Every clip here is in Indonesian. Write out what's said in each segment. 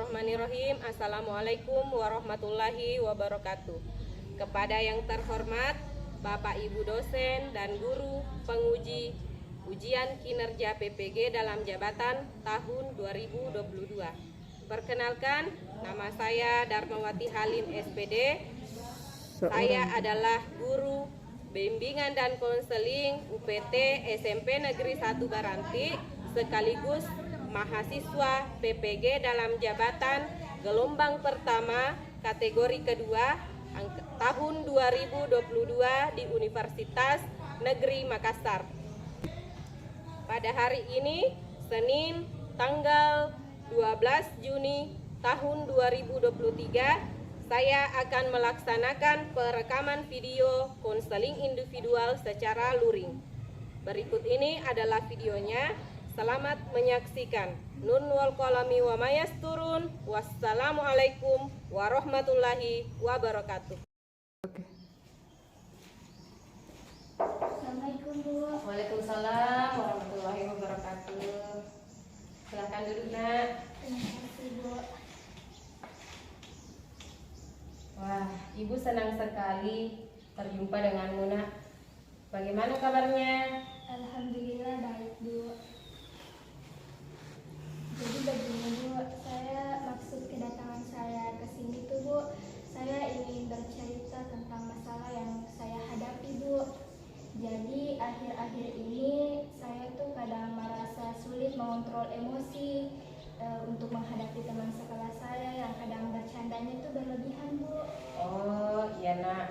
Bismillahirrahmanirrahim. Assalamualaikum warahmatullahi wabarakatuh. Kepada yang terhormat Bapak Ibu dosen dan guru penguji ujian kinerja PPG dalam jabatan tahun 2022. Perkenalkan, nama saya Darmawati Halim SPD. Saya adalah guru bimbingan dan konseling UPT SMP Negeri 1 Baranti sekaligus mahasiswa PPG dalam jabatan gelombang pertama kategori kedua tahun 2022 di Universitas Negeri Makassar. Pada hari ini, Senin tanggal 12 Juni tahun 2023, saya akan melaksanakan perekaman video konseling individual secara luring. Berikut ini adalah videonya. Selamat menyaksikan. Nun wal qalami wa mayasturun. Wassalamualaikum warahmatullahi wabarakatuh. Assalamualaikum Bu. Waalaikumsalam warahmatullahi wabarakatuh. Silakan duduk, Nak. Terima kasih Bu. Wah, Ibu senang sekali berjumpa denganmu, Nak. Bagaimana kabarnya? Alhamdulillah baik Bu. Jadi begini Bu, maksud kedatangan saya ke sini tuh Bu, saya ingin bercerita tentang masalah yang saya hadapi Bu. Jadi akhir-akhir ini saya tuh kadang merasa sulit mengontrol emosi untuk menghadapi teman sekelas saya yang kadang bercandanya tuh berlebihan Bu. Oh iya, Nak.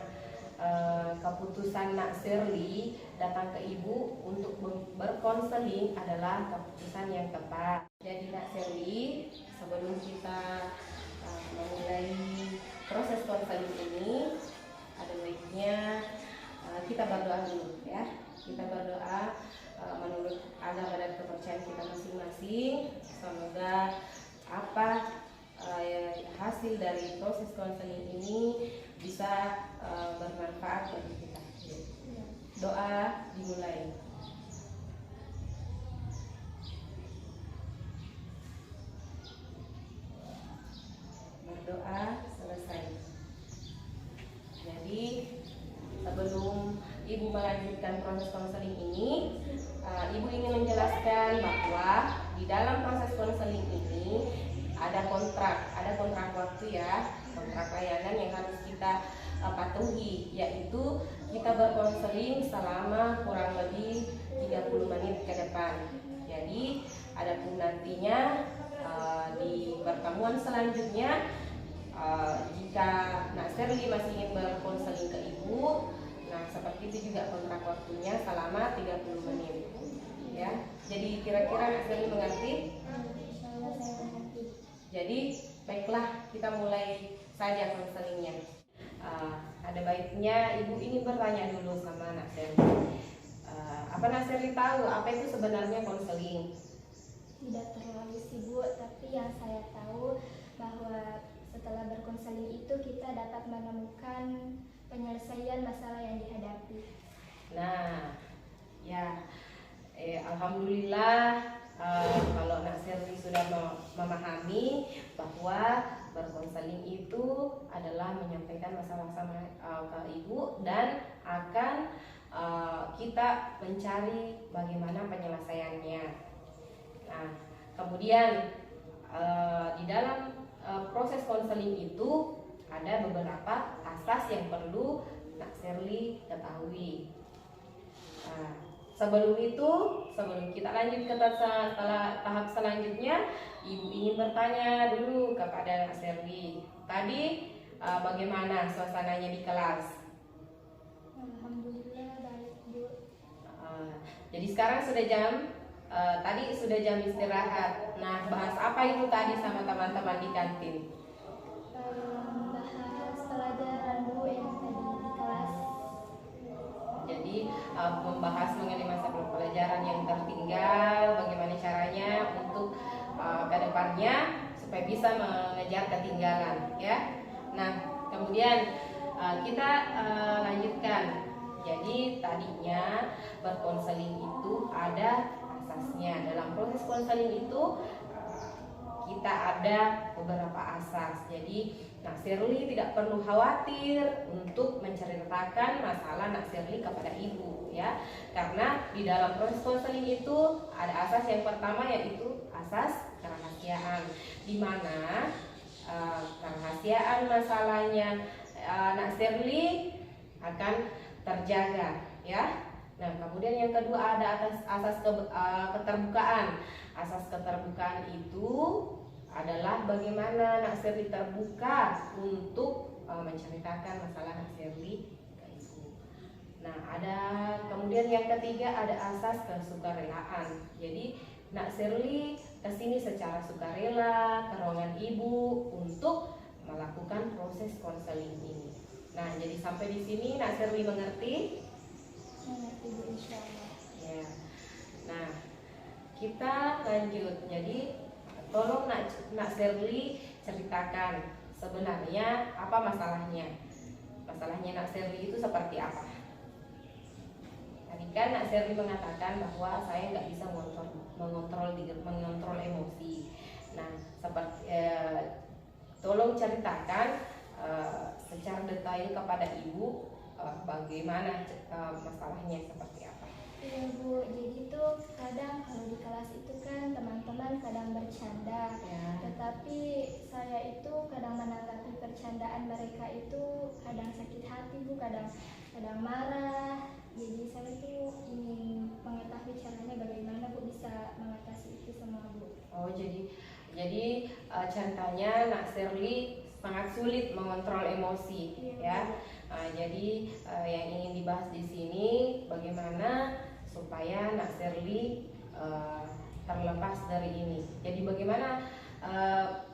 Keputusan Nak Shirley datang ke Ibu untuk berkonseling adalah keputusan yang tepat. Jadi Nak Shirley, sebelum kita memulai proses konseling ini, ada baiknya kita berdoa dulu ya. Kita berdoa menurut agama dan kepercayaan kita masing-masing. Semoga apa hasil dari proses konseling ini bisa bermanfaat bagi kita. Doa dimulai. Berdoa selesai. Jadi sebelum Ibu melanjutkan proses konseling ini, Ibu ingin menjelaskan bahwa di dalam proses konseling ini ada kontrak waktu ya, kontrak layanan yang harus kita patuhi, yaitu kita berkonseling selama kurang lebih 30 menit ke depan. Jadi adapun nantinya di pertemuan selanjutnya, jika Nak Shirley masih ingin berkonseling ke Ibu, nah seperti itu juga kontrak waktunya selama 30 menit ya. Jadi kira-kira Nak Shirley mengerti? Insyaallah saya mengerti. Jadi baiklah, kita mulai saja konselingnya. Ada baiknya Ibu ini bertanya dulu sama Nak Shirley. Apa Nak Shirley tahu apa itu sebenarnya konseling? Tidak terlalu sih Bu, tapi yang saya tahu bahwa setelah berkonseling itu kita dapat menemukan penyelesaian masalah yang dihadapi. Nah, ya, alhamdulillah kalau Nak Shirley sudah memahami bahwa berkonseling itu adalah menyampaikan masalah-masalah ke Ibu dan akan kita mencari bagaimana penyelesaiannya. Nah, kemudian di dalam proses konseling itu ada beberapa asas yang perlu Nak Shirley ketahui. Nah, sebelum kita lanjut ke tahap selanjutnya, Ibu ingin bertanya dulu kepada Nak Shirley. Tadi bagaimana suasananya di kelas? Alhamdulillah baik Bu. Jadi sekarang sudah tadi sudah jam istirahat. Nah, bahas apa itu tadi sama teman-teman di kantin? Bahas pelajaran Bu yang tadi di kelas. Jadi membahas mengenai masa pelajaran yang tertinggal, bagaimana caranya untuk ke depannya supaya bisa mengejar ketinggalan ya. Nah, kemudian kita lanjutkan. Jadi tadinya berkonseling itu ada asasnya. Dalam proses konseling itu kita ada beberapa asas. Jadi Nak Shirley tidak perlu khawatir untuk menceritakan masalah Nak Shirley kepada ibu ya. Karena di dalam proses konseling itu ada asas yang pertama, yaitu asas kerahasiaan, di mana kerahasiaan masalahnya Nak Shirley akan terjaga ya. Nah, kemudian yang kedua ada asas keterbukaan. Asas keterbukaan itu adalah bagaimana Nak Shirley terbuka untuk menceritakan masalah Nak Shirley ke ibu. Nah, ada kemudian yang ketiga ada asas kesukarelaan. Jadi Nak Shirley kesini secara sukarela ke ruangan ibu untuk melakukan proses konseling ini. Nah, jadi sampai di sini Nak Shirley mengerti? Mengerti Bu, insya Allah. Ya. Nah, kita lanjut. Jadi tolong Nak Shirley ceritakan sebenarnya apa masalahnya. Masalahnya Nak Shirley itu seperti apa? Tadi kan Nak Shirley mengatakan bahwa saya nggak bisa mengontrol emosi. Nah, seperti tolong ceritakan secara detail kepada ibu bagaimana masalahnya seperti apa. Iya Bu, jadi tuh kadang kalau di kelas itu kan teman-teman kadang bercanda Ya. tetapi saya itu kadang menanggapi percandaan mereka itu kadang sakit hati Bu, kadang marah. Jadi saya tuh ingin mengetahui caranya bagaimana Bu bisa mengatasi itu semua Bu. Oh, jadi ceritanya Nak Shirley sangat sulit mengontrol emosi, ya. Jadi yang ingin dibahas di sini bagaimana supaya Nak Shirley terlepas dari ini. Jadi bagaimana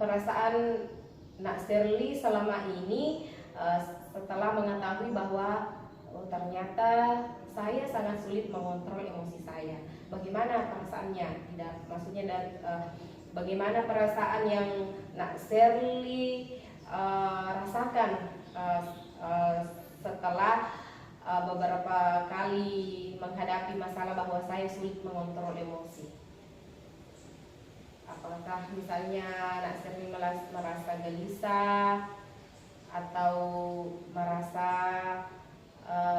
perasaan Nak Shirley selama ini setelah mengetahui bahwa ternyata saya sangat sulit mengontrol emosi saya. Bagaimana perasaannya? Tidak, maksudnya dari bagaimana perasaan yang Nak Shirley rasakan setelah beberapa kali menghadapi masalah bahwa saya sulit mengontrol emosi. Apakah misalnya Nak Shirley merasa gelisah atau merasa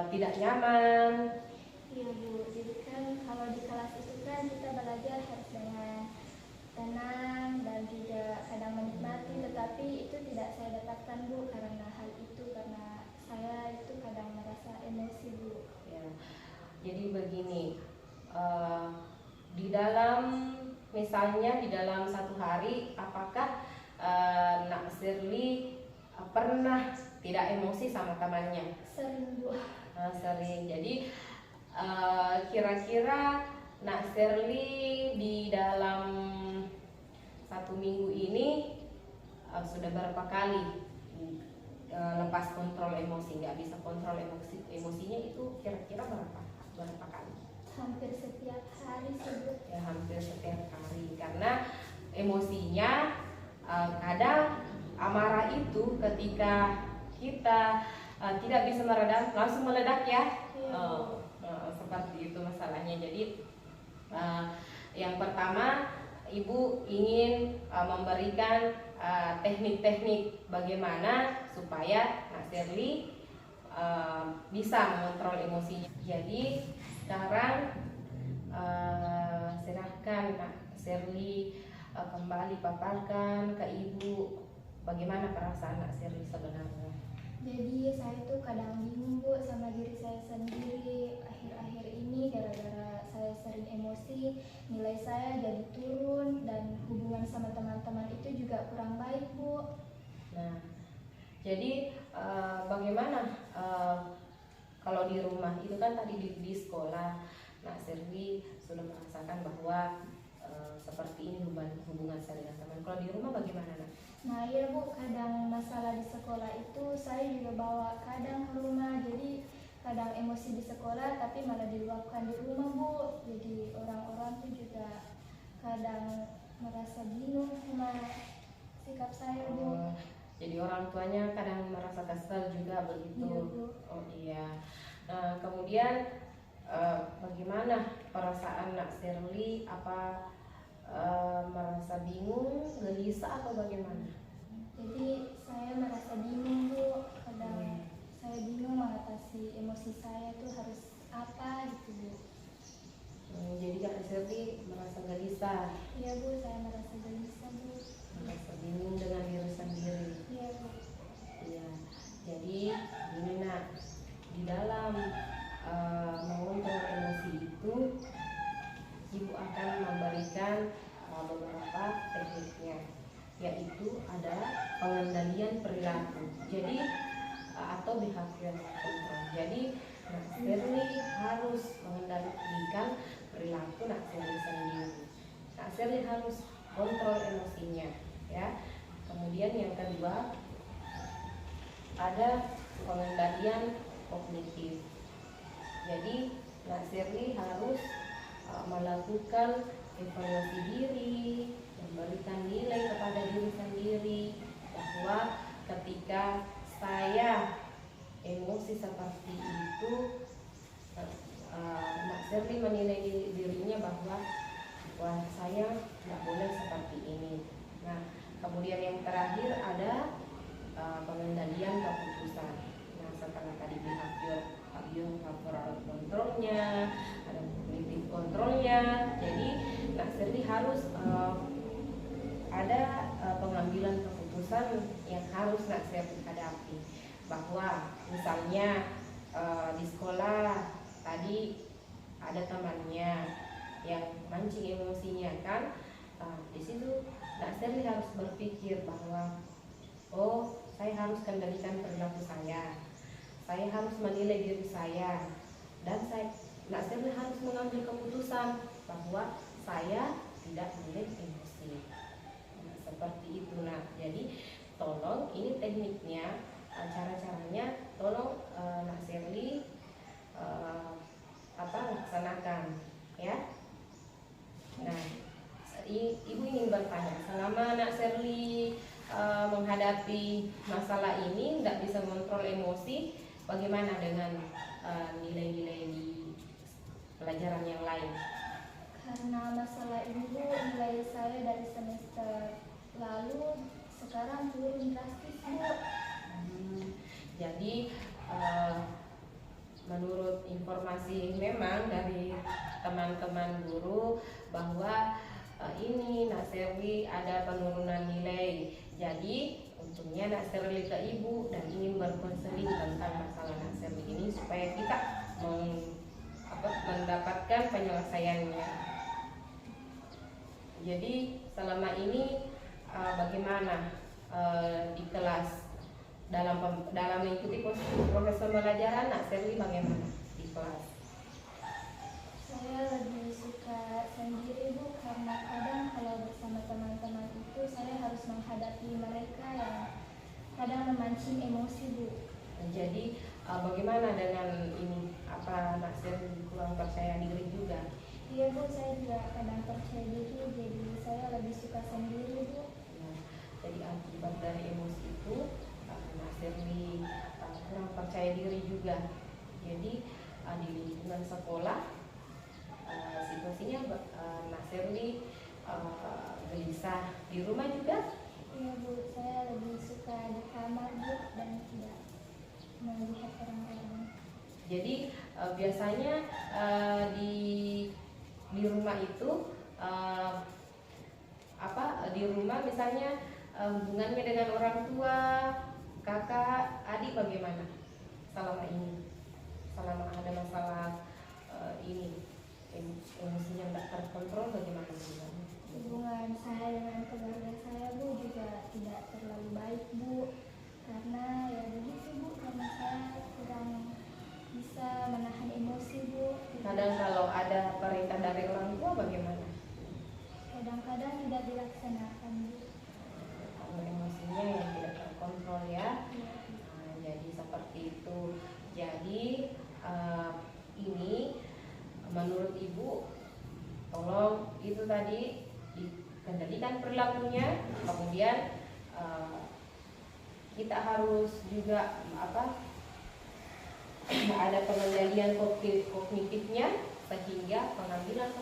tidak nyaman? Iya Bu, jadi kan kalau di kelas itu kan kita belajar harus dengan tenang dan juga kadang menikmati, tetapi itu tidak saya dapatkan Bu karena hal itu, karena saya itu kadang merasa emosi Bu. Ya, jadi begini, di dalam misalnya di dalam satu hari, apakah Nak Shirley pernah tidak emosi sama temannya? Sering Bu. Sering. Jadi kira-kira Nak Shirley di dalam satu minggu ini sudah berapa kali lepas kontrol emosi, nggak bisa kontrol emosinya itu kira-kira berapa kali? Hampir setiap hari sih. Ya, hampir setiap hari, karena emosinya kadang amarah itu ketika kita tidak bisa meredam langsung meledak ya. Seperti itu masalahnya. Jadi yang pertama Ibu ingin memberikan teknik-teknik bagaimana supaya Nak Shirley bisa mengontrol emosinya. Jadi sekarang silahkan Nak Shirley kembali paparkan ke Ibu bagaimana perasaan Nak Shirley sebenarnya. Jadi saya tuh kadang bingung Bu sama diri saya sendiri. Akhir-akhir ini gara-gara saya sering emosi, nilai saya jadi turun dan hubungan sama teman-teman itu juga kurang baik Bu. Nah, jadi bagaimana kalau di rumah itu kan tadi di sekolah Nak Shirley sudah merasakan bahwa seperti ini hubungan saya dengan teman. Kalau di rumah bagaimana Nak? Nah iya Bu, kadang masalah di sekolah itu saya juga bawa kadang ke rumah. Jadi kadang emosi di sekolah tapi malah diluapkan di rumah Bu. Jadi orang-orang tuh juga kadang merasa bingung sama sikap saya Bu. Jadi orang tuanya kadang merasa kesal juga begitu. Iya Bu. Oh iya. Nah, kemudian bagaimana perasaan Nak Shirley? Apa merasa bingung, gelisah atau bagaimana? Jadi saya merasa bingung Bu, kadang saya bingung mengatasi emosi saya tuh harus apa gitu Bu. Jadi Kak Selvi merasa gelisah, Iya Bu, saya merasa gelisah Bu. merasa bingung dengan diri sendiri. Iya Bu. Iya, jadi gini nak, di dalam mengontrol emosi itu, ibu akan memberikan beberapa tekniknya, yaitu ada pengendalian perilaku. Jadi atau behavior control. Jadi Nak Sherly harus mengendalikan perilaku Nak Sherly sendiri. Nak Sherly harus kontrol emosinya, ya. Kemudian yang kedua ada pengendalian kognitif. Jadi Nak Sherly harus melakukan evaluasi diri, memberikan nilai kepada diri sendiri bahwa ketika saya emosi seperti itu, Nak Sherly menilai dirinya bahwa wah saya tidak boleh seperti ini. Nah, kemudian yang terakhir ada pengendalian keputusan. Nah, setelah tadi behavioral kontrolnya, ada cognitive kontrolnya. Jadi Nak Sherly harus ada pengambilan keputusan yang harus Nak Sherly hadapi. Bahwa misalnya di sekolah tadi ada temannya yang mancing emosinya kan, di situ Nak Sherly harus berpikir bahwa oh, saya harus kendalikan perilaku saya harus menilai diri saya, dan Nak Sherly harus mengambil keputusan bahwa saya tidak boleh emosi. Nah, seperti itu nak. Jadi tolong ini tekniknya, cara-caranya tolong Nak Sherly laksanakan ya. Nah, ibu ingin bertanya, selama Nak Sherly menghadapi masalah ini tidak bisa mengontrol emosi, bagaimana dengan nilai-nilai di pelajaran yang lain? Karena masalah ini Bu, nilai saya dari semester lalu sekarang turun drastis Bu. Jadi menurut informasi memang dari teman-teman guru bahwa ini Nak Sherly ada penurunan nilai. Jadi untungnya Nak Sherly ke ibu dan ingin berkonseling tentang masalah Nak Sherly ini supaya kita mendapatkan penyelesaiannya. Jadi selama ini bagaimana di kelas dalam mengikuti proses pembelajaran Nak Sherly bagaimana di kelas? Saya lebih suka sendiri Bu, karena kadang kalau bersama teman-teman itu saya harus menghadapi mereka yang kadang memancing emosi Bu. Jadi bagaimana dengan ini? Apa Nak Sherly kurang percaya diri juga? Iya Bu, saya juga kadang percaya diri, jadi saya lebih suka sendiri Bu. Nah, jadi akibat dari emosi itu Nak Sherly kurang percaya diri juga. Jadi di lingkungan sekolah situasinya Nak Sherly gelisah. Di rumah juga? Iya Bu, saya lebih suka di kamar Bu dan tidak melihat orang-orang. Jadi biasanya di rumah itu di rumah misalnya hubungannya dengan orang tua, kakak, adik bagaimana selama ini? Selama ada masalah ini emosinya tidak terkontrol, bagaimana hubungannya? Hubungan saya dengan keluarga saya Bu juga tidak terlalu baik Bu, karena ya begitu Bu, karena saya kurang bisa menahan emosi Bu. Kadang kalau ada perintah dari orang tua bagaimana? Kadang-kadang tidak dilaksanakan Bu. Kalau emosinya yang tidak terkontrol ya. Ya. Nah, jadi seperti itu. Jadi ini menurut ibu tolong itu tadi dikendalikan perilakunya, kemudian kita harus juga ada pengendalian kognitifnya sehingga pengambilan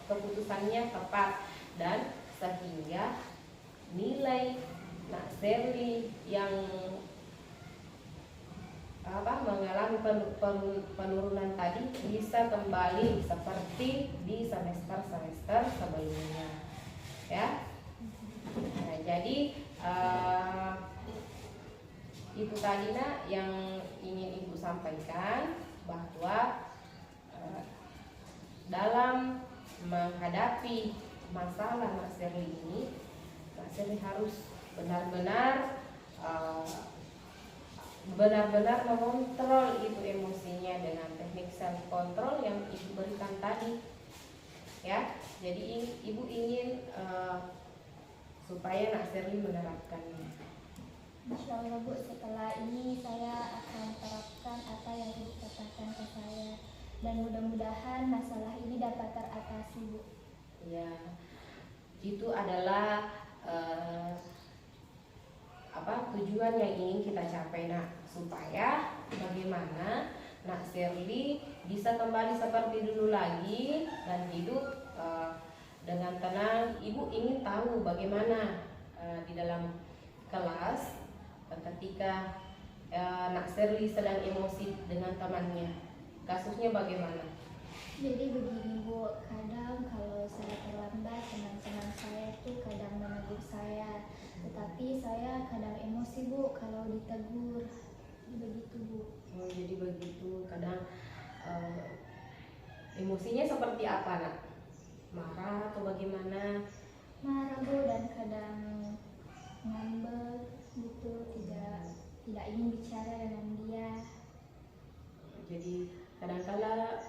keputusannya tepat dan sehingga nilai Nak Sherly yang mengalami penurunan tadi bisa kembali seperti di semester-semester sebelumnya, ya. Nah, jadi itu tadi Nak yang ingin Ibu sampaikan, bahwa dalam menghadapi masalah Nak Sherly ini, Nak Sherly harus benar-benar mengontrol itu emosinya dengan teknik self control yang Ibu berikan tadi, ya. Jadi Ibu ingin supaya Nak Sherly menerapkannya. Insya Allah Bu, setelah ini saya akan terapkan apa yang Ibu katakan ke saya, dan mudah-mudahan masalah ini dapat teratasi Bu. Ya, itu adalah tujuan yang ingin kita capai, Nak, supaya bagaimana Nak Sherly bisa kembali seperti dulu lagi dan hidup dengan tenang. Ibu ingin tahu bagaimana di dalam kelas ketika Nak Sherly sedang emosi dengan temannya, kasusnya bagaimana? Jadi begini Bu, kadang kalau saya terlambat, teman-teman saya itu kadang menegur saya, tetapi saya kadang emosi Bu kalau ditegur. Begitu Bu. Oh, jadi begitu. Kadang emosinya seperti apa, Nak? Marah atau bagaimana? Marah Bu, dan kadang ngambek gitu, tidak ingin bicara dengan dia. Jadi kadang-kala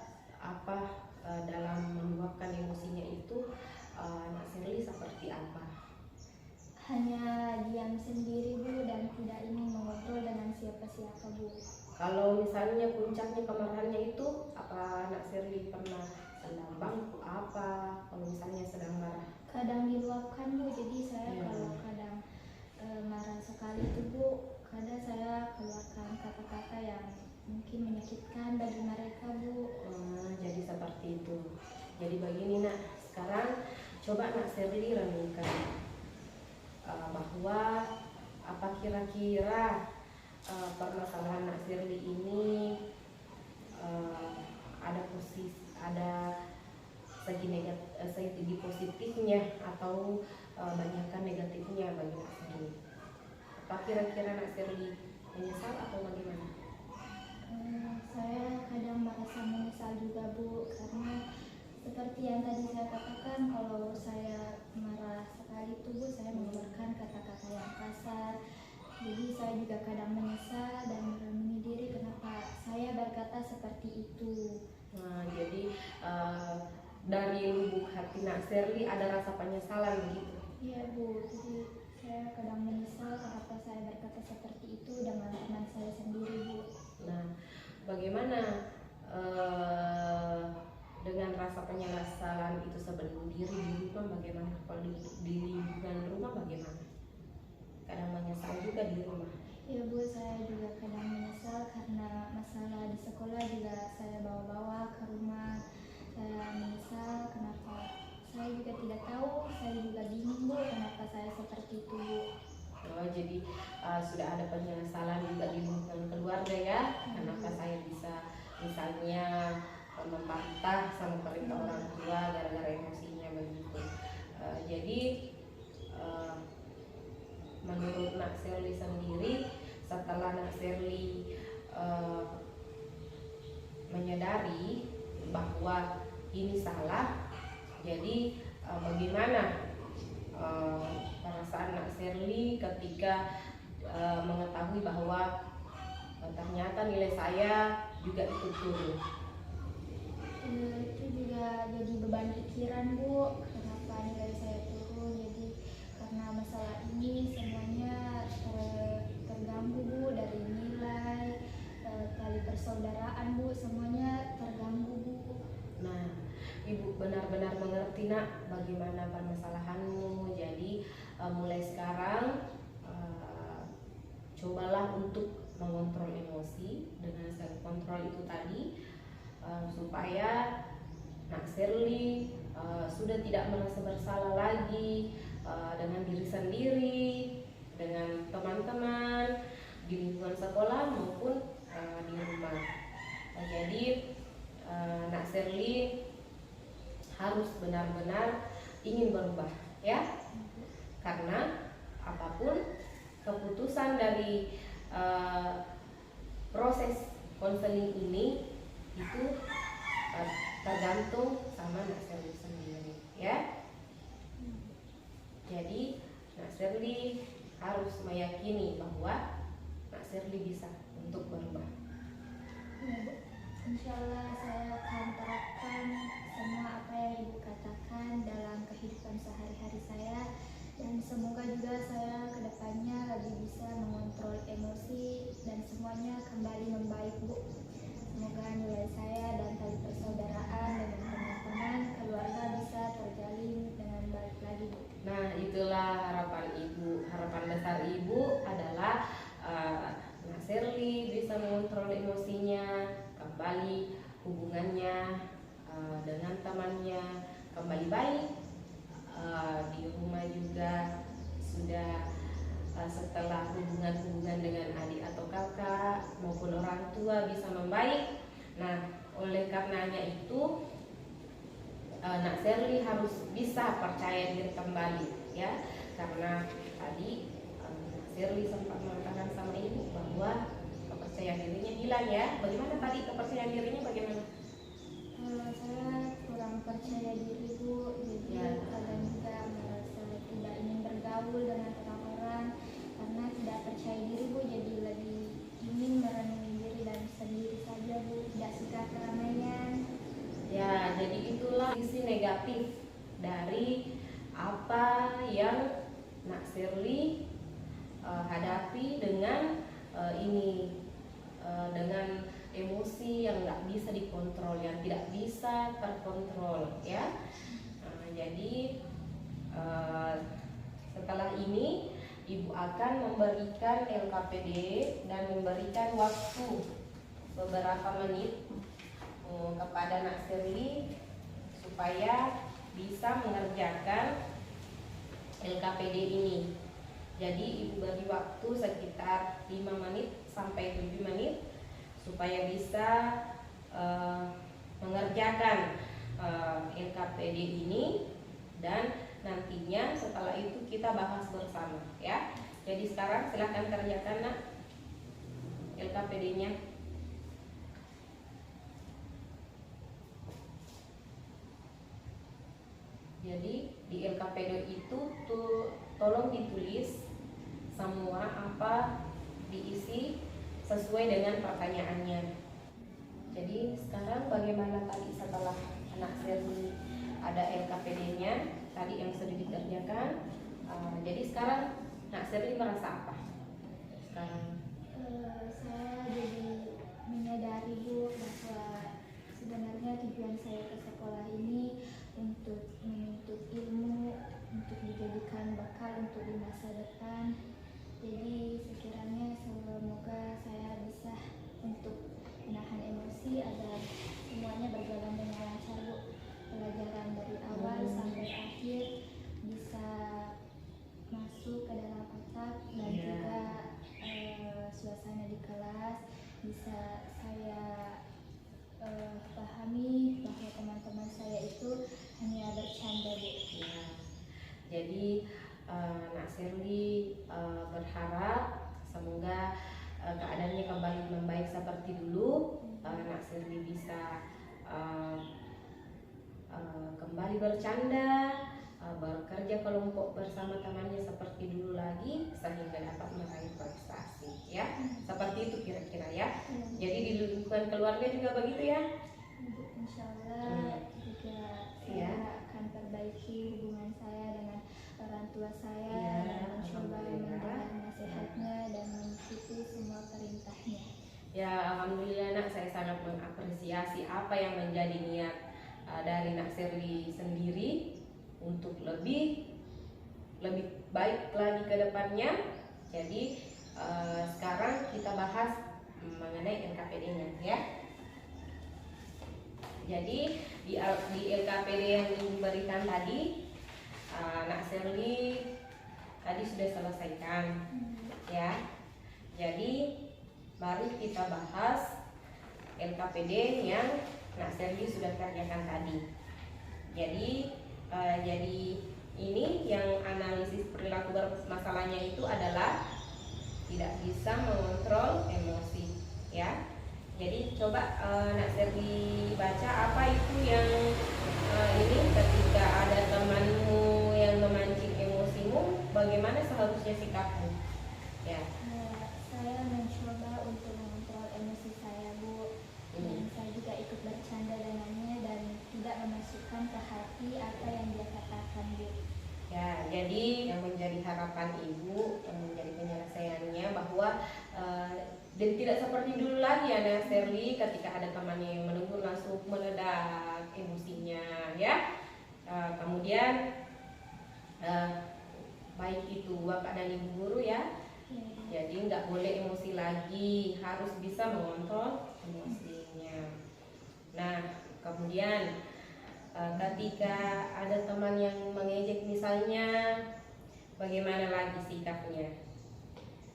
dalam meluapkan emosinya itu Nak Sherly seperti apa? Hanya diam sendiri Bu, dan tidak ingin mengobrol dengan siapa-siapa Bu. Kalau misalnya puncaknya kemarahannya itu, apa Nak Sherly pernah sedang bangku apa? Kalau misalnya sedang marah? Kadang diluapkan Bu, jadi saya kalau kadang marah sekali itu Bu, kadang saya keluarkan kata-kata yang mungkin menyakitkan bagi mereka Bu. Jadi seperti itu. Jadi begini Nak, sekarang coba Nak Sherly renungkan bahwa apa kira-kira permasalahan Nak Sherly ini ada segi positifnya atau banyakkan negatifnya bagi Nak Sherly. Apa kira-kira Nak Sherly menyesal atau bagaimana? Saya kadang merasa menyesal juga Bu, karena seperti yang tadi saya katakan, kalau saya marah sekali itu Bu, saya mengeluarkan kata-kata yang kasar. Jadi saya juga kadang menyesal dan merenungi diri kenapa saya berkata seperti itu. Nah, jadi dari lubuk hati Nak Sherly ada rasa penyesalan begitu? Iya Bu, jadi saya kadang menyesal kenapa saya berkata seperti itu dengan teman saya sendiri Bu. Nah, bagaimana dengan rasa penyesalan itu sebelum diri di rumah bagaimana? Kalau di lingkungan rumah bagaimana? Kadang menyesal juga di rumah. Ya Bu, saya juga kadang menyesal karena masalah di sekolah juga saya bawa-bawa ke rumah. Saya menyesal kenapa, saya juga tidak tahu, saya juga bingung Bu kenapa saya seperti itu Bu. Oh, jadi sudah ada penyesalan juga di lingkungan keluarga ya. Kenapa saya bisa misalnya membantah sama perintah orang tua gara-gara emosinya begitu. Jadi menurut Nak Sherly sendiri, setelah Nak Sherly menyadari bahwa ini salah, jadi bagaimana perasaan Nak Sherly ketika mengetahui bahwa ternyata nilai saya juga ikut turun? Itu juga jadi beban pikiran Bu, kenapa nilai saya turun. Jadi karena masalah ini semuanya terganggu Bu, dari nilai, tali persaudaraan Bu, semuanya terganggu Bu. Nah, Ibu benar-benar mengerti Nak bagaimana permasalahanmu. Jadi mulai sekarang cobalah untuk mengontrol emosi dengan self control itu tadi, supaya Nak Sherly sudah tidak merasa bersalah lagi dengan diri sendiri, dengan teman-teman di lingkungan sekolah maupun di rumah. Jadi Nak Sherly harus benar-benar ingin berubah, ya, karena apapun keputusan dari proses konseling ini itu tergantung sama Nak Sherly sendiri, ya. Jadi Nak Sherly harus meyakini bahwa Nak Sherly bisa untuk berubah. Ya, Bu. Insya Allah saya akan terapkan semua apa yang Ibu katakan dalam kehidupan sehari-hari saya, dan semoga juga saya kedepannya lebih bisa mengontrol emosi dan semuanya kembali membaik, Bu. Semoga nilai saya dan tali persaudaraan dengan teman-teman keluarga bisa terjalin dengan baik lagi, Bu. Nah, itulah harapan Ibu. Harapan besar Ibu adalah Nak Sherly bisa mengontrol emosinya, kembali hubungannya dengan temannya kembali baik, di rumah juga sudah setelah hubungan dengan adik atau kakak maupun orang tua bisa membaik. Nah, oleh karenanya itu Nak Sherly harus bisa percaya diri kembali, ya, karena tadi Nak Sherly sempat mengatakan sama Ibu bahwa kepercayaan dirinya hilang, ya. Bagaimana tadi kepercayaan dirinya bagaimana? Saya kurang percaya diri, Bu, jadi Ya. kadang juga merasa tidak ingin bergaul dengan orang-orang karena tidak percaya diri, Bu, jadi lebih ingin merenungi diri dan sendiri saja, Bu, tidak suka keramaian. Ya, jadi itulah sisi negatif dari apa yang Nak Sherly hadapi dengan dengan emosi yang nggak bisa dikontrol, yang tidak bisa terkontrol, ya. Jadi setelah ini Ibu akan memberikan LKPD dan memberikan waktu beberapa menit kepada Nak Sherly supaya bisa mengerjakan LKPD ini. Jadi Ibu beri waktu sekitar 5 menit sampai 7 menit supaya bisa mengerjakan LKPD ini, dan nantinya setelah itu kita bahas bersama, ya. Jadi sekarang silahkan kerjakan, Nak, LKPD-nya. Jadi di LKPD itu tolong ditulis semua apa diisi sesuai dengan pertanyaannya. Jadi sekarang bagaimana tadi setelah Nak Sherly ada LKPD-nya tadi yang sudah dikerjakan, jadi sekarang Nak Sherly merasa apa? Sekarang Saya jadi menyadari, Bu, bahwa sebenarnya tujuan saya ke sekolah ini untuk menuntut ilmu, untuk dijadikan bekal untuk di masa depan. Jadi sekiranya semoga saya bisa untuk menahan emosi agar semuanya berjalan dengan lancar, Bu. Pelajaran dari awal sampai akhir bisa masuk ke dalam otak, dan juga suasana di kelas bisa saya pahami bahwa teman-teman saya itu hanya bercanda, Bu. ya, jadi Nak Sherly berharap semoga keadaannya kembali membaik seperti dulu. Nak Sherly bisa kembali bercanda, bekerja kelompok bersama temannya seperti dulu lagi, sehingga dapat meraih prestasi, ya. Seperti itu kira-kira, ya. Jadi di lingkungan keluarga juga begitu, ya. Insya Allah juga saya akan perbaiki hubungan saya dengan orang tua saya, dan mencoba mendengar nasihatnya dan mengikuti semua perintahnya. Ya, alhamdulillah, Nak, saya sangat mengapresiasi apa yang menjadi niat dari Nak Sherly sendiri untuk lebih baik lagi ke depannya. Jadi sekarang kita bahas mengenai LKPD-nya, ya. Jadi di LKPD yang diberikan tadi, Nak Sherly tadi sudah selesaikan, ya. Jadi mari kita bahas LKPD yang Nak Sherly sudah kerjakan tadi. Jadi ini yang analisis perilaku bermasalahnya itu adalah tidak bisa mengontrol emosi, ya. Jadi coba Nak Sherly baca apa itu yang ini ketika ada temanmu yang memancing emosimu, bagaimana seharusnya sikapmu, ya. Saya mencoba untuk mengontrol emosi saya, Bu. Dan saya juga ikut bercanda dengannya dan tidak memasukkan ke hati apa yang dia katakan, Bu. Ya, jadi yang menjadi harapan ibu, yang menjadi penyelesaiannya bahwa dan tidak seperti dulu lagi ya Nak Sherly, ketika ada temannya yang menegur langsung meledak emosinya, ya. Kemudian baik itu bapak dan ibu guru, ya. Jadi nggak boleh emosi lagi, harus bisa mengontrol emosinya. Nah, kemudian ketika ada teman yang mengejek misalnya, bagaimana lagi sikapnya?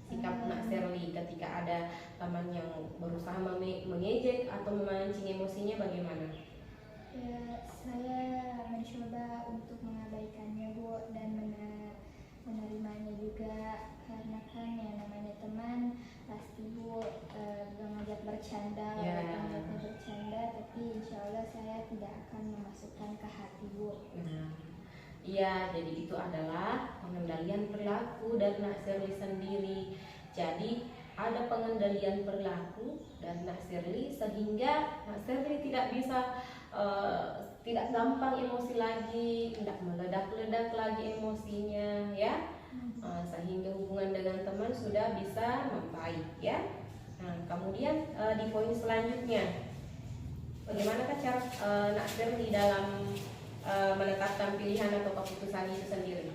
Sikap Nak Sherly ketika ada teman yang berusaha mengejek atau memancing emosinya, bagaimana? Ya, saya mencoba untuk mengabaikannya, Bu, dan menerimanya juga, karena kan yang namanya teman pasti, Bu, mengajak bercanda, Ya. mengajaknya bercanda, tapi insya Allah saya tidak akan memasukkan ke hati, Bu. Nah, iya, jadi itu adalah pengendalian perilaku dari Nak Sherly sendiri. Jadi ada pengendalian perilaku dari Nak Sherly sehingga Nak Sherly tidak bisa tidak gampang emosi lagi, tidak meledak-ledak lagi emosinya, ya. Sehingga hubungan dengan teman sudah bisa membaik, ya. Nah, kemudian di poin selanjutnya, bagaimanakah cara Nak Sherly dalam menetapkan pilihan atau keputusan itu sendiri?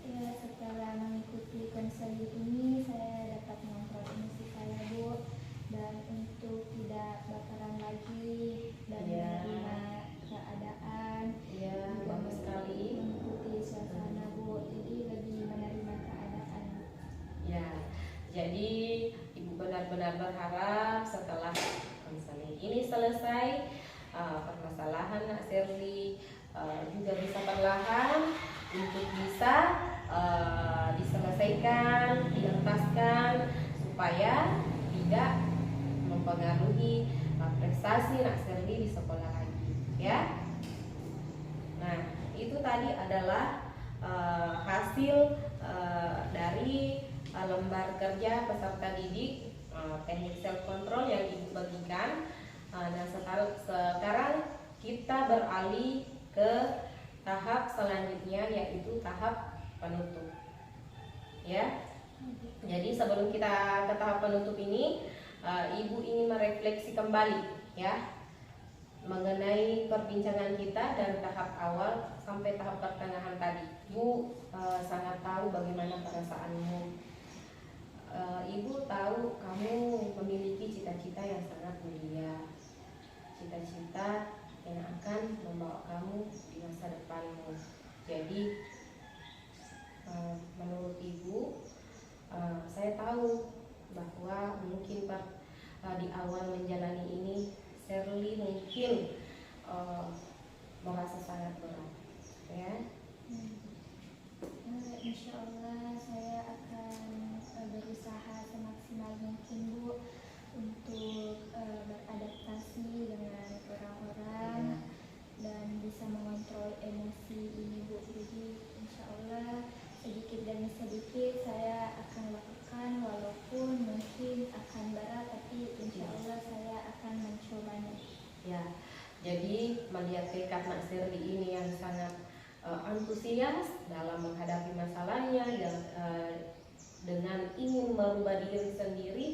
Ya, setelah mengikuti konseling ini, saya dapat mengontrol emosi saya, Bu, dan untuk tidak baperan lagi dan menerima keadaan. Ya, Juga bagus sekali. mengikuti suasana, Bu, jadi lebih menerima keadaan. Ya, jadi ibu benar-benar berharap setelah konseling ini selesai, permasalahan Nak Sherly juga bisa perlahan untuk bisa diselesaikan, dientaskan supaya tidak mempengaruhi prestasi Nak Sherly di sekolah lagi, ya. Nah, itu tadi adalah hasil dari lembar kerja peserta didik teknik self control yang ibu bagikan. Nah, sekarang kita beralih ke tahap selanjutnya, yaitu tahap penutup, ya. Jadi sebelum kita ke tahap penutup ini, ibu ingin merefleksi kembali, ya, mengenai perbincangan kita dari tahap awal sampai tahap pertengahan tadi. Ibu sangat tahu bagaimana perasaanmu. Ibu tahu kamu memiliki cita-cita yang sangat mulia, cita-cita yang akan membawa kamu di masa depanmu. Jadi menurut ibu, saya tahu bahwa mungkin di awal menjalani ini Sherly mungkin merasa sangat berat, ya. Insya Allah saya akan berusaha semaksimal mungkin, Bu, untuk beradaptasi dengan orang-orang dan bisa mengontrol emosi ini, Bu. Jadi insya Allah sedikit demi sedikit saya akan lakukan, walaupun mungkin akan berat, tapi insya Allah saya akan mencobanya. Ya, jadi melihat tekad Nak Sherly ini yang sangat antusias dalam menghadapi masalahnya dengan ingin merubah diri sendiri,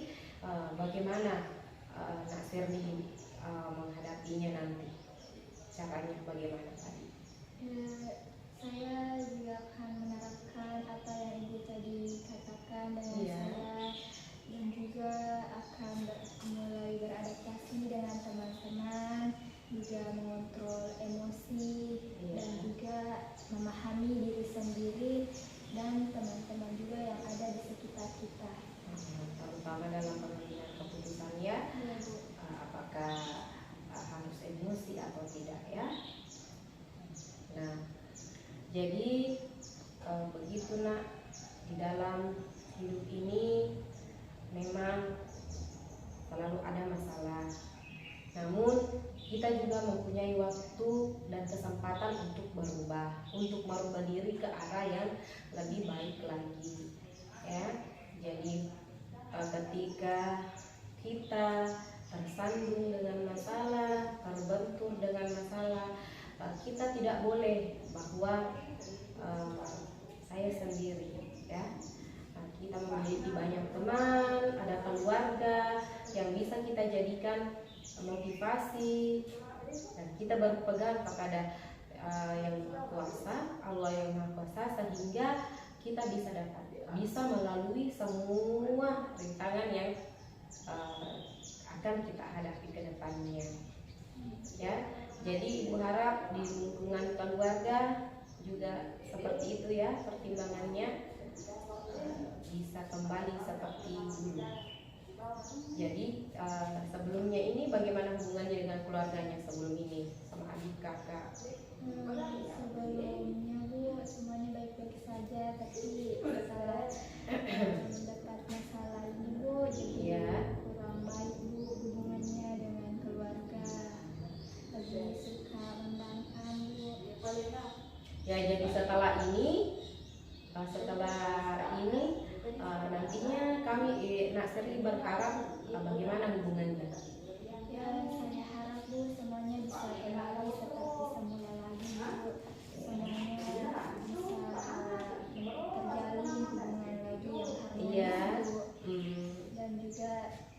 bagaimana Nak Sherly menghadapinya nanti? Caranya bagaimana tadi? Saya juga akan menerapkan apa yang Ibu tadi katakan dengan saya, dan juga akan mulai beradaptasi dengan teman-teman, juga Jadi begitu nak, di dalam hidup ini memang selalu ada masalah. Namun kita juga mempunyai waktu dan kesempatan untuk berubah, untuk merubah diri ke arah yang lebih baik lagi. Ya, jadi ketika kita tersandung dengan masalah, terbentur dengan masalah, kita tidak boleh bahwa saya sendiri, ya. Kita memiliki banyak teman, ada keluarga yang bisa kita jadikan motivasi, dan kita berpegang kepada yang Maha Kuasa, Allah yang Maha Kuasa, sehingga kita bisa melalui semua rintangan yang akan kita hadapi ke depannya. Ya, jadi ibu harap di lingkungan keluarga juga seperti itu ya, pertimbangannya bisa kembali seperti dulu. Jadi sebelumnya ini bagaimana hubungannya dengan keluarganya sebelum ini, sama adik kakak? Sebelumnya Bu, semuanya baik-baik saja, tapi setelah mendapat masalah ini Bu, jadi kurang baik Bu hubungannya dengan keluarga, lebih suka menentang Bu. Ya, jadi setelah ini nantinya kami Nak Sri berharap bagaimana hubungannya? Ya, saya harap Bu semuanya bisa kembali seperti semula lagi Bu. Semuanya bisa terjalin hubungan lagi yang harmonis Bu. Dan juga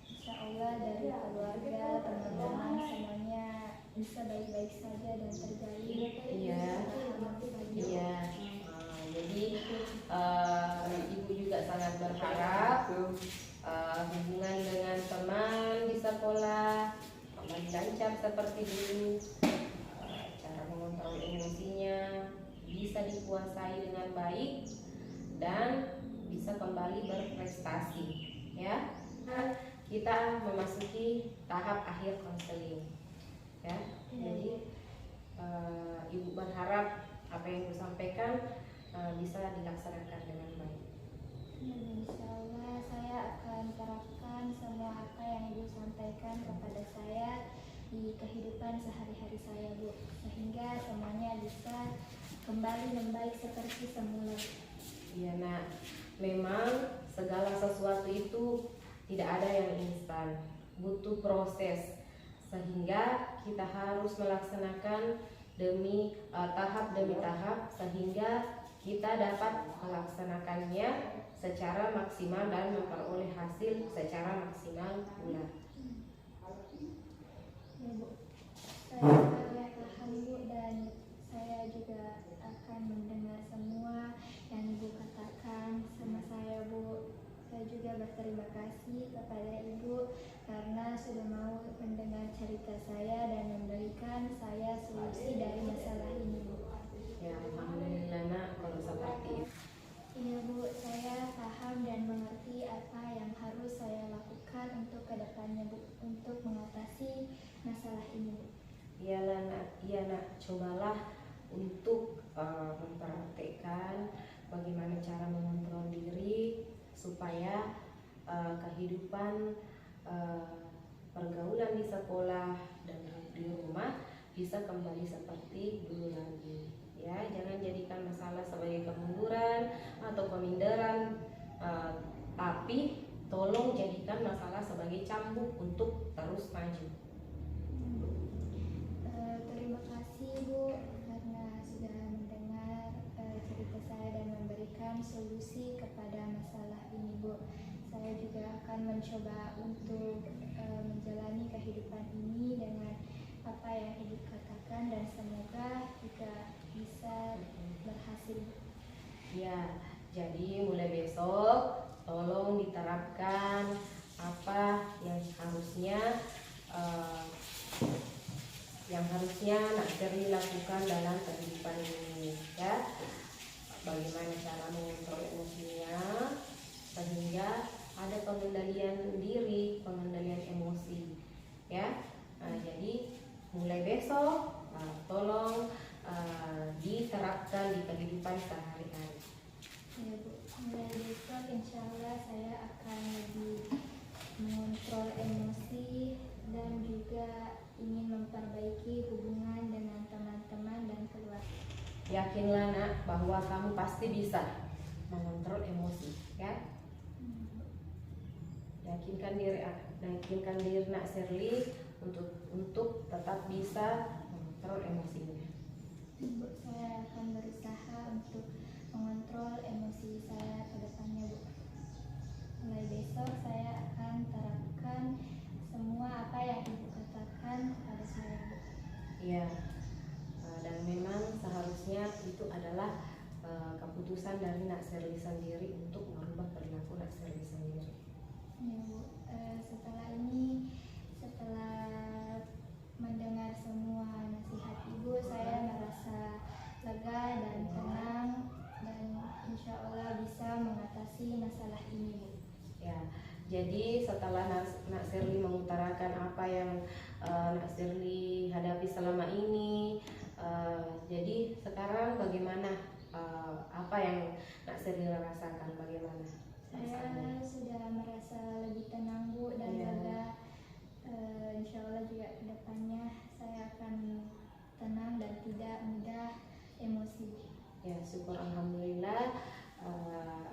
insya Allah dari keluarga, teman-teman semuanya bisa baik-baik saja dan terjalin. Iya. Jadi ibu juga sangat berharap hubungan dengan teman di sekolah kembali lancar seperti dulu, cara mengontrol emosinya bisa dikuasai dengan baik dan bisa kembali berprestasi. Ya, kita memasuki tahap akhir konseling. Ya, jadi ibu berharap apa yang ibu sampaikan bisa dilaksanakan dengan baik. Insya Allah saya akan terapkan semua apa yang Ibu sampaikan kepada saya di kehidupan sehari-hari saya Bu, sehingga semuanya bisa kembali membaik seperti semula. Iya nak, memang segala sesuatu itu tidak ada yang instan, butuh proses, sehingga kita harus melaksanakan tahap demi tahap sehingga kita dapat melaksanakannya secara maksimal dan memperoleh hasil secara maksimal pula. Ya Bu, saya paham Bu, dan saya juga akan mendengar semua yang Ibu katakan sama saya Bu. Saya juga berterima kasih kepada Ibu karena sudah mau mendengar cerita saya dan memberikan saya solusi dari masalah ini Bu. Ya, alhamdulillah nak kalau seperti itu. Iya Bu, saya paham dan mengerti apa yang harus saya lakukan untuk kedepannya Bu, untuk mengatasi masalah ini Bu. Iya nak, cobalah untuk mempraktekkan bagaimana cara mengontrol diri supaya kehidupan pergaulan di sekolah dan di rumah bisa kembali seperti dulu lagi. Ya, jangan jadikan masalah sebagai kemunduran atau pemindaran, tapi tolong jadikan masalah sebagai cambuk untuk terus maju. Terima kasih Bu karena sudah mendengar cerita saya dan memberikan solusi kepada masalah ini Bu. Saya juga akan mencoba untuk menjalani kehidupan ini dengan apa yang Ibu katakan dan semoga juga bisa berhasil. Ya, jadi mulai besok tolong diterapkan apa yang harusnya Nak Sri lakukan dalam kehidupan ini, ya. Bagaimana cara mengontrol emosinya sehingga ada pengendalian diri, pengendalian emosi, ya. Jadi mulai besok tolong diterapkan terapkan di kehidupan sehari-hari? Ya Bu, mulai besok insya Allah saya akan lebih mengontrol emosi dan juga ingin memperbaiki hubungan dengan teman-teman dan keluarga. Yakinlah nak bahwa kamu pasti bisa mengontrol emosi, ya. Yakinkan diri nak Shirley untuk tetap bisa mengontrol emosinya. Bu, saya akan berusaha untuk mengontrol emosi saya ke depannya, Bu. Mulai besok saya akan terapkan semua apa yang Ibu katakan kepada saya, Bu. Iya. Dan memang seharusnya itu adalah keputusan dari nak Shirley sendiri untuk merubah perilaku nak Shirley sendiri. Ya Bu, setelah mendengar semua nasihat Ibu, saya merasa lega dan tenang dan insya Allah bisa mengatasi masalah ini, Bu. Ya, jadi setelah nak Shirley mengutarakan apa yang nak Shirley hadapi selama ini, jadi sekarang bagaimana, apa yang nak Shirley rasakan, bagaimana? Saya sudah merasa lebih tenang, Bu, dan Ya. lega. Insya Allah juga kedepannya saya akan tenang dan tidak mudah emosi. Ya, syukur alhamdulillah.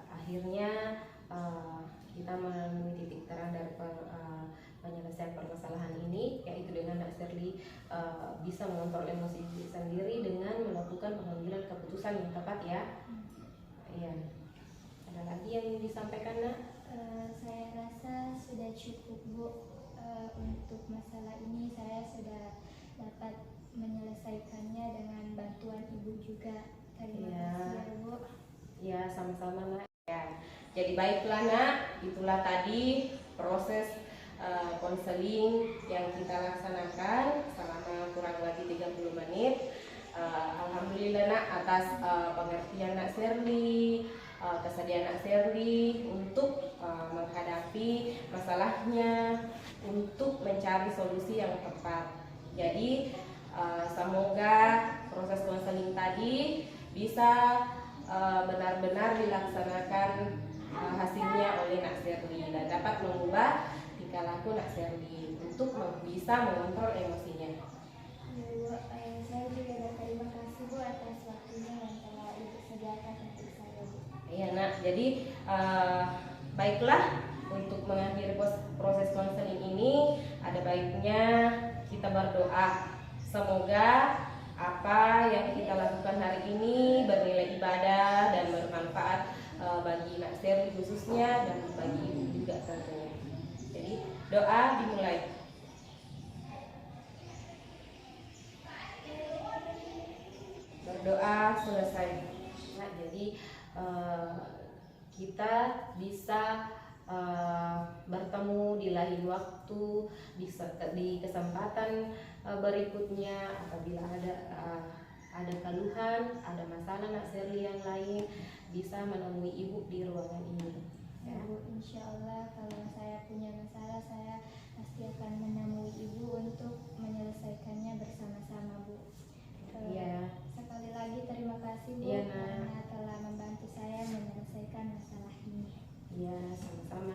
Akhirnya kita menemui titik terang dari penyelesaian permasalahan ini, yaitu dengan nak Shirley bisa mengontrol emosi sendiri dengan melakukan pengambilan keputusan yang tepat, ya. Iya. Ada lagi yang ingin disampaikan, nak? Saya rasa sudah cukup, Bu. Untuk masalah ini saya sudah dapat menyelesaikannya dengan bantuan Ibu juga. Terima kasih ya, Bu. Ya, sama-sama, nak. Ya, jadi baiklah, nak. Itulah tadi proses konseling yang kita laksanakan selama kurang lebih 30 menit. Alhamdulillah, nak, atas pengertian nak Shirley, kesediaan nak Shirley untuk menghadapi masalahnya, untuk mencari solusi yang tepat. Jadi semoga proses konseling tadi bisa benar-benar dilaksanakan hasilnya oleh nak Shirley dan dapat mengubah tingkah laku nak Shirley untuk bisa mengontrol emosinya. Ya, Bu, saya juga berterima kasih, Bu, atas waktunya yang telah Ibu sediakan untuk saya, Bu. Iya, nak. Jadi baiklah, untuk mengakhiri proses konseling ini ada baiknya kita berdoa. Semoga apa yang kita lakukan hari ini bernilai ibadah dan bermanfaat bagi nak Shirley khususnya dan bagi Ibu juga tentunya. Jadi doa dimulai. Berdoa selesai. Nah, jadi kita bisa bertemu di lain waktu di kesempatan berikutnya. Apabila ada keluhan, ada masalah nak Shirley yang lain, bisa menemui Ibu di ruangan ini, ya. Bu, insya Allah kalau saya punya masalah saya pasti akan menemui Ibu untuk menyelesaikannya bersama-sama, Bu. Iya. Sekali lagi terima kasih, Bu, Iya, karena telah membantu saya menyelesaikan masalah ini. Iya, sama-sama.